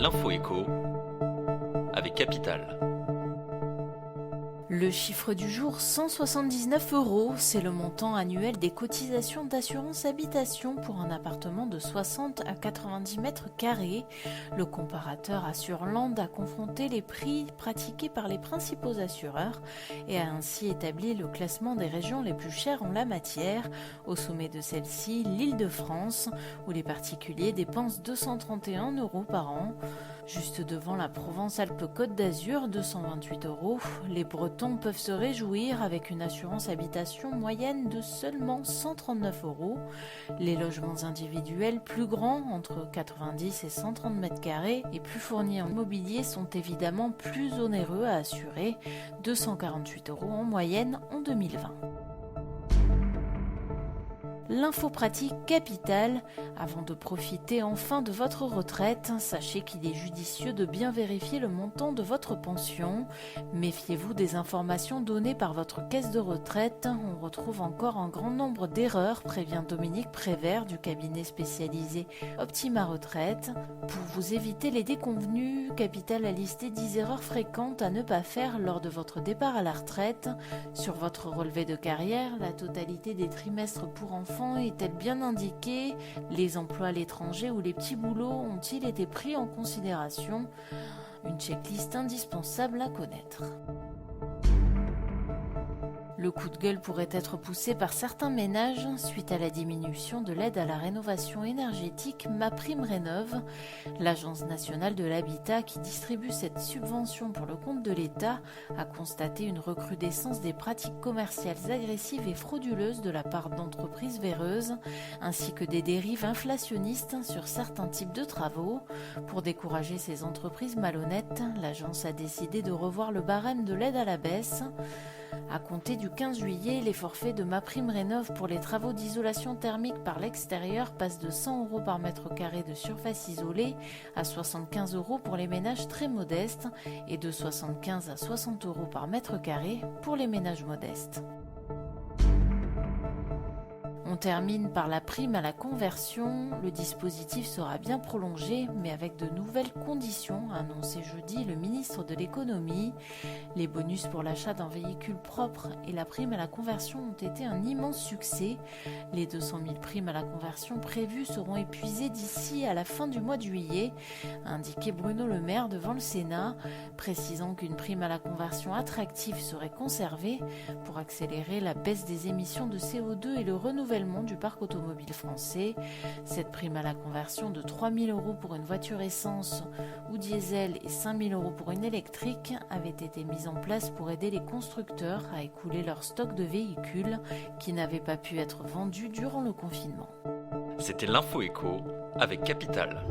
L'info écho avec Capital. Le chiffre du jour, 179 €, c'est le montant annuel des cotisations d'assurance habitation pour un appartement de 60 à 90 mètres carrés. Le comparateur Assureland a confronté les prix pratiqués par les principaux assureurs et a ainsi établi le classement des régions les plus chères en la matière. Au sommet de celle-ci, l'Île-de-France, où les particuliers dépensent 231 € par an. Juste devant la Provence-Alpes-Côte d'Azur, 228 €. Les Bretons peuvent se réjouir avec une assurance habitation moyenne de seulement 139 €. Les logements individuels plus grands, entre 90 et 130 mètres carrés, et plus fournis en immobilier sont évidemment plus onéreux à assurer, 248 € en moyenne en 2020. L'info pratique Capital. Avant de profiter enfin de votre retraite, sachez qu'il est judicieux de bien vérifier le montant de votre pension. Méfiez-vous des informations données par votre caisse de retraite. On retrouve encore un grand nombre d'erreurs, prévient Dominique Prévert du cabinet spécialisé Optima Retraite. Pour vous éviter les déconvenues, Capital a listé 10 erreurs fréquentes à ne pas faire lors de votre départ à la retraite. Sur votre relevé de carrière, la totalité des trimestres pour enfants est-elle bien indiquée? Les emplois à l'étranger ou les petits boulots ont-ils été pris en considération? Une checklist indispensable à connaître. Le coup de gueule pourrait être poussé par certains ménages suite à la diminution de l'aide à la rénovation énergétique MaPrimeRénov'. L'Agence nationale de l'habitat qui distribue cette subvention pour le compte de l'État a constaté une recrudescence des pratiques commerciales agressives et frauduleuses de la part d'entreprises véreuses, ainsi que des dérives inflationnistes sur certains types de travaux. Pour décourager ces entreprises malhonnêtes, l'agence a décidé de revoir le barème de l'aide à la baisse. À compter du 15 juillet, les forfaits de MaPrimeRénov' pour les travaux d'isolation thermique par l'extérieur passent de 100 € par mètre carré de surface isolée à 75 € pour les ménages très modestes et de 75 à 60 € par mètre carré pour les ménages modestes. On termine par la prime à la conversion. Le dispositif sera bien prolongé, mais avec de nouvelles conditions, a annoncé jeudi le ministre de l'économie. Les bonus pour l'achat d'un véhicule propre et la prime à la conversion ont été un immense succès. Les 200 000 primes à la conversion prévues seront épuisées d'ici à la fin du mois de juillet, a indiqué Bruno Le Maire devant le Sénat, précisant qu'une prime à la conversion attractive serait conservée pour accélérer la baisse des émissions de CO2 et le renouvellement du parc automobile français. Cette prime à la conversion de 3 000 € pour une voiture essence ou diesel et 5 000 € pour une électrique avait été mise en place pour aider les constructeurs à écouler leur stock de véhicules qui n'avaient pas pu être vendus durant le confinement. C'était l'info écho avec Capital.